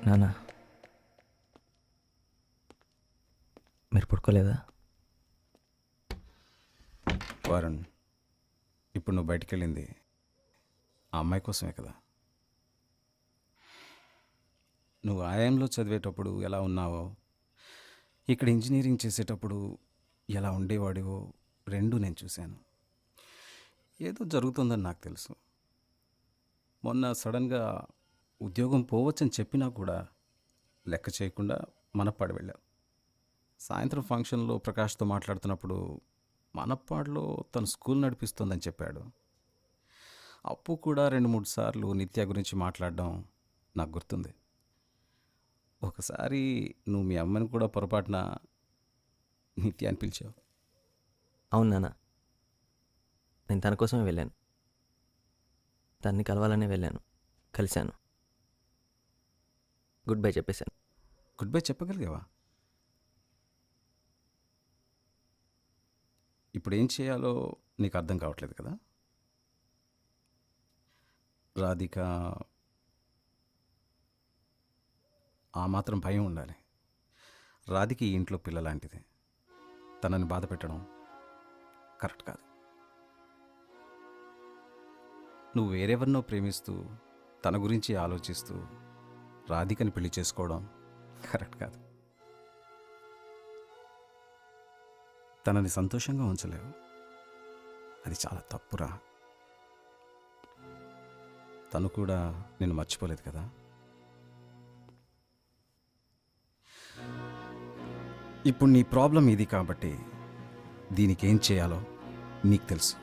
నానా మీరు పడుకోలేదా? వరుణ్, ఇప్పుడు నువ్వు బయటికి వెళ్ళింది ఆ అమ్మాయి కోసమే కదా. నువ్వు ఆయంలో చదివేటప్పుడు ఎలా ఉన్నావో, ఇక్కడ ఇంజనీరింగ్ చేసేటప్పుడు ఎలా ఉండేవాడివో రెండూ నేను చూశాను. ఏదో జరుగుతుందని నాకు తెలుసు. మొన్న సడన్గా ఉద్యోగం పోవచ్చని చెప్పినా కూడా లెక్క చేయకుండా మనప్పాడు వెళ్ళావు. సాయంత్రం ఫంక్షన్లో ప్రకాష్తో మాట్లాడుతున్నప్పుడు మనప్పాడులో తను స్కూల్ నడిపిస్తోందని చెప్పాడు. అప్పు కూడా 2-3 సార్లు నిత్య గురించి మాట్లాడడం నాకు గుర్తుంది. ఒకసారి నువ్వు మీ అమ్మని కూడా పొరపాటున నిత్య అని పిలిచావు. అవును నాన్న, నేను తన కోసమే వెళ్ళాను. తన్ని కలవాలనే వెళ్ళాను, కలిశాను, గుడ్ బై చెప్పేశాను. గుడ్ బై చెప్పగలిగావా? ఇప్పుడు ఏం చేయాలో నీకు అర్థం కావట్లేదు కదా. రాధిక, ఆ మాత్రం భయం ఉండాలి. రాధిక ఈ ఇంట్లో పిల్లలాంటిది. తనని బాధ పెట్టడం కరెక్ట్ కాదు. నువ్వు వేరెవరినో ప్రేమిస్తూ తన గురించి ఆలోచిస్తూ రాధికని పెళ్లి చేసుకోవడం కరెక్ట్ కాదు. తనని సంతోషంగా ఉంచలేవు, అది చాలా తప్పురా. తను కూడా నిన్ను మర్చిపోలేదు కదా. ఇప్పుడు నీ ప్రాబ్లం ఇది కాబట్టి దీనికి ఏం చేయాలో నీకు తెలుసు.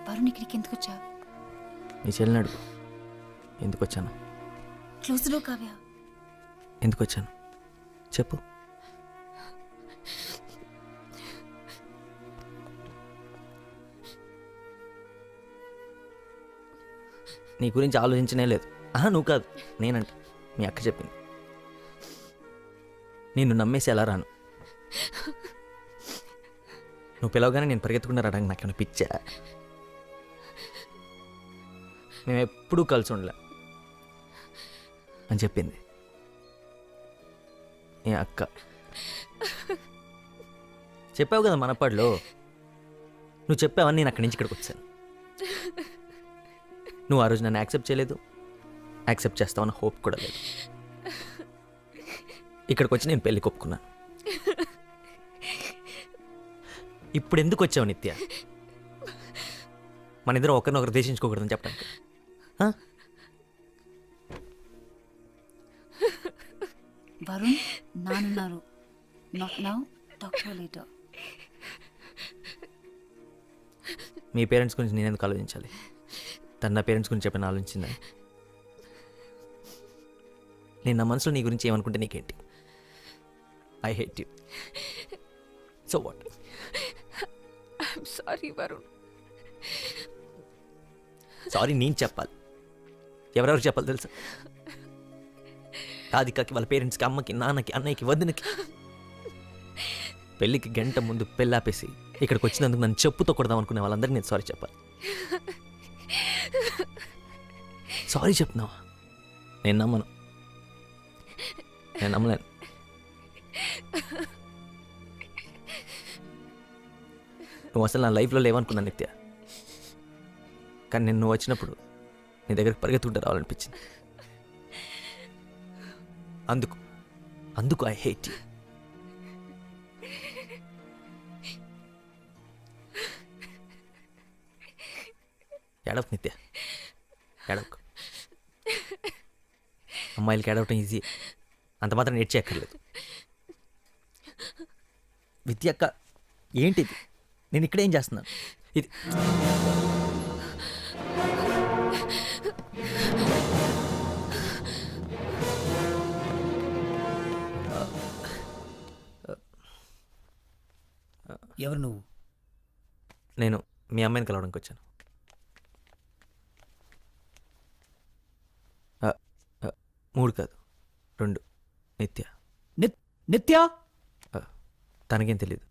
వరుణ్ ఇక్కడికి ఎందుకు వచ్చా? నీ చెల్లిని అడుగు ఎందుకు వచ్చాను. క్లోజ్ లో కావ్య ఎందుకు వచ్చాను చెప్పు. నీ గురించి ఆలోచించనే లేదు. నువ్వు కాదు, నేనంట. మీ అక్క చెప్పింది. నిన్ను నమ్మేసి ఎలా రాను? నువ్వు పిలవగానే నేను పరిగెత్తుకున్నా రావడానికి నాకేమైనా పిచ్చా? మేము ఎప్పుడూ కలిసి ఉండలే అని చెప్పింది ఏ అక్క. చెప్పావు కదా మనపాడులో. నువ్వు చెప్పావని నేను అక్కడి నుంచి ఇక్కడికి వచ్చాను. నువ్వు ఆ రోజు నన్ను యాక్సెప్ట్ చేయలేదు, యాక్సెప్ట్ చేస్తావన్న హోప్ కూడా లేదు. ఇక్కడికి వచ్చి నేను పెళ్ళికి ఒప్పుకున్నాను. ఇప్పుడు ఎందుకు వచ్చావు నిత్య? మన ఇద్దరం ఒకరినొకరు దేశించుకోకూడదని చెప్పడానికి. వరుణ్ నానున్నారు. Not now, talk to later. మీ పేరెంట్స్ గురించి నేను ఎందుకు ఆలోచించాలి? తను నా పేరెంట్స్ గురించి చెప్పిన ఆలోచించిందని. నేను నా మనసులో నీ గురించి ఏమనుకుంటే నీకేంటి? I hate you. So what? I'm sorry Varun. Sorry నేను చెప్పాలి. ఎవరెవరు చెప్పాలి తెలుసా? రాధికకి, వాళ్ళ పేరెంట్స్కి, అమ్మకి, నాన్నకి, అన్నయ్యకి, వదినకి. పెళ్ళికి గంట ముందు పెళ్ళాపేసి ఇక్కడికి వచ్చినందుకు నన్ను చెప్పుతో కొడదాం అనుకునే వాళ్ళందరికీ నేను సారీ చెప్పాలి. సారీ చెప్తున్నావా? నేను నమ్మను, నేను నమ్మలేను. నువ్వు అసలు నా లైఫ్లో లేవనుకున్నాను నిత్య. కానీ నేను నువ్వు వచ్చినప్పుడు నీ దగ్గరికి పరిగెత్తుకుంటూ రావాలనిపించింది. అందుకు ఐ హేట్ యూ. ఏడవకు నిత్య, ఏడవకు. అమ్మాయిలకి ఏడవటం ఈజీ, అంత మాత్రం నేర్చేయక్కర్లేదు. విద్య అక్క, ఏంటిది? నేను ఇక్కడేం చేస్తున్నాను? ఇది ఎవరు నువ్వు? నేను మీ అమ్మాయిని కలవడానికి వచ్చాను. 3 కాదు 2. నిత్య. నిత్య? తనకేం తెలీదు,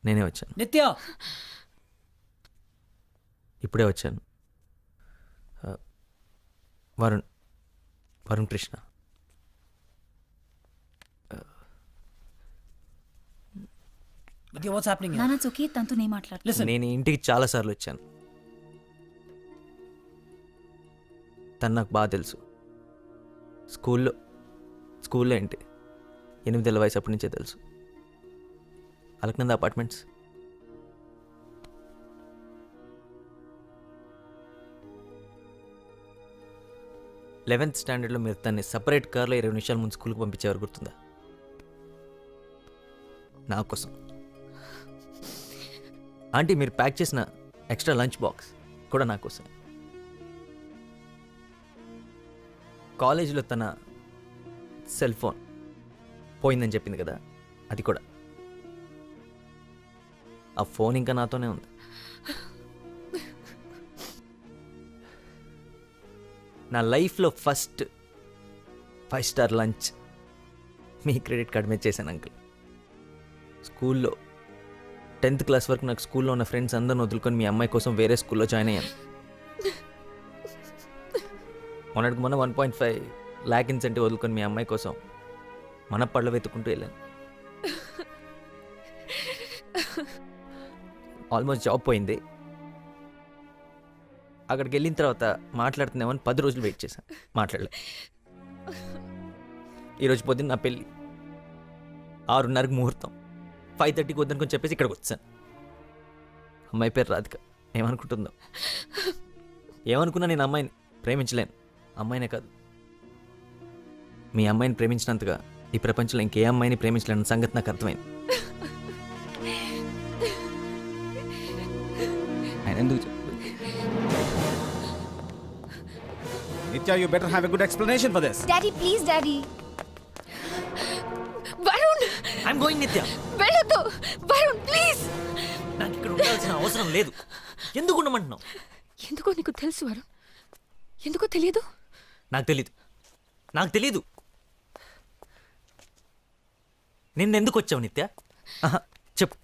నేనే వచ్చాను. నిత్య ఇప్పుడే వచ్చాను. వరుణ్ కృష్ణ. నిత్య, వాట్స్ హ్యాపెనింగ్? నానా చోకి తనతో నేను మాట్లాడు. లిసన్, నేను ఇంటికి చాలాసార్లు వచ్చాను. తను నాకు బాగా తెలుసు. స్కూల్లో ఏంటి 8 ఏళ్ళ వయసు అప్పటి నుంచే తెలుసు. అలక్నంద అపార్ట్మెంట్స్. లెవెన్త్ స్టాండర్డ్లో మీరు తన్ని సపరేట్ కార్లో 20 నిమిషాల ముందు స్కూల్కి పంపించేవారు, గుర్తుందా? నా కోసం. ఆంటీ, మీరు ప్యాక్ చేసిన ఎక్స్ట్రా లంచ్ బాక్స్ కూడా నా కోసం. కాలేజీలో తన సెల్ ఫోన్ పోయిందని చెప్పింది కదా, అది కూడా. ఆ ఫోన్ ఇంకా నాతోనే ఉంది. నా లైఫ్లో ఫస్ట్ 5 స్టార్ లంచ్ మీ క్రెడిట్ కార్డ్ మీద చేశాను అంకుల్. స్కూల్లో 10th క్లాస్ వరకు నాకు స్కూల్లో ఉన్న ఫ్రెండ్స్ అందరిని వదులుకొని మీ అమ్మాయి కోసం వేరే స్కూల్లో జాయిన్ అయ్యాను. మొన్నటికి మొన్న 1.5 lakh ఇన్సెంటివ్ వదులుకొని మీ అమ్మాయి కోసం మన పళ్ళ వెతుక్కుంటూ వెళ్ళాను. ఆల్మోస్ట్ జాబ్ పోయింది. అక్కడికి వెళ్ళిన తర్వాత మాట్లాడుతున్నామని 10 రోజులు వెయిట్ చేశాను, మాట్లాడలే. ఈరోజు పొద్దున్న నా పెళ్ళి, 6:30కి ముహూర్తం, 5:30కి వద్దనుకొని చెప్పేసి ఇక్కడికి వచ్చాను. అమ్మాయి పేరు రాధిక. ఏమనుకుంటుందో, ఏమనుకున్నా నేను అమ్మాయిని ప్రేమించలేను. అమ్మాయినే కాదు, మీ అమ్మాయిని ప్రేమించినంతగా ఈ ప్రపంచంలో ఇంకే అమ్మాయిని ప్రేమించలేని సంగతి నాకు అర్థమైంది. ఆయన ఎందుకు Nitya, you better have a good explanation for this. Daddy please daddy. Varun, I'm going నిత్య. వెళ్ళొద్దు వరుణ్, ప్లీజ్. నాకు ఇక్కడ ఉండాల్సిన అవసరం లేదు. ఎందుకు ఉండమంటున్నావు? ఎందుకో నీకు తెలుసు వరుణ్, ఎందుకో తెలియదు. నాకు తెలీదు. నిన్నెందుకు వచ్చావు నిత్య? చెప్పు.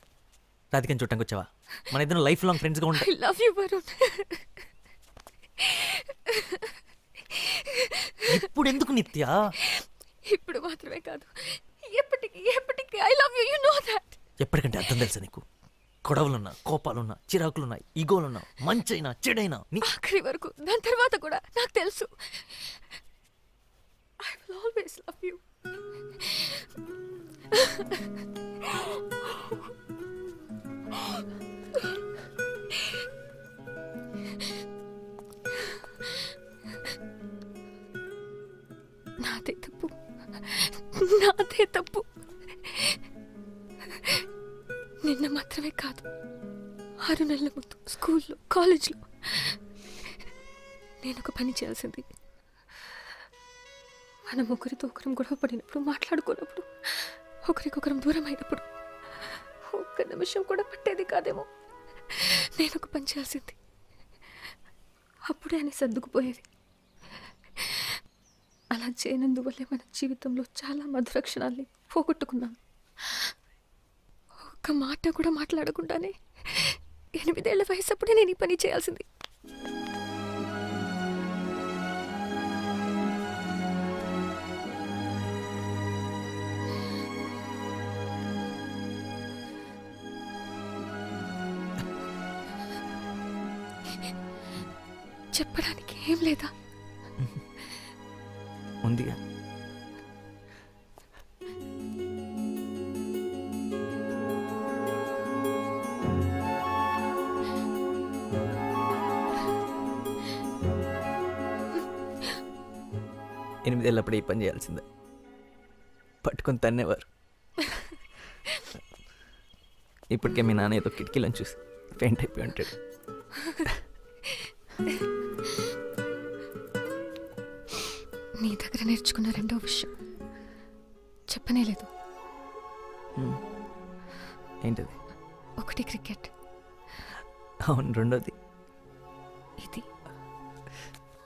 రాధికని చూడటానికి వచ్చావా? మన ఇద్దరం లైఫ్ లాంగ్ ఫ్రెండ్స్గా ఉంటాం. I love you Varun. ఇప్పుడు ఎందుకు నిత్య? ఇప్పుడు మాత్రమే కాదు, ఎప్పటికీ I love you, you know that. ఎప్పటికంటే అర్థం తెలుసా నీకు? గొడవలున్నా, కోపాలున్నా, చిరాకులున్నా, ఈగోలున్నా, మంచైనా చెడైనా ఆఖరి వరకు, దాని తర్వాత కూడా నాకు తెలుసు. I will always love you. నాదే తప్పు. నిన్న మాత్రమే కాదు, 6 నెలల ముందు స్కూల్లో, కాలేజ్లో నేను ఒక పని చేయాల్సింది. మన ముగ్గురితో ఒకరం గొడవ పడినప్పుడు, మాట్లాడుకున్నప్పుడు, ఒకరికొకరం దూరం అయినప్పుడు ఒక్క నిమిషం కూడా పట్టేది కాదేమో. నేను ఒక పని చేయాల్సింది. అప్పుడే ఆయన సర్దుకుపోయేది. అలా చేయనందువల్లే మన జీవితంలో చాలా మధుర క్షణాల్ని పోగొట్టుకున్నాను. ఒక్క మాట కూడా మాట్లాడకుండానే 8 ఏళ్ల వయసప్పుడే నేను ఈ పని చేయాల్సింది. చెప్పడానికి ఏం లేదా? ఉందిగా. ఎనిమిదేళ్ళప్పుడు ఈ పని చేయాల్సిందే. పట్టుకొని తన్నేవారు. ఇప్పటికే మీ నాన్న ఏదో కిటికీలను చూసి పెయింట్ అయిపోయి ఉంటాడు. నీ దగ్గర నేర్చుకున్న రెండో విషయం చెప్పనే లేదు. ఏంటది? ఒకటి క్రికెట్, అవును, రెండోది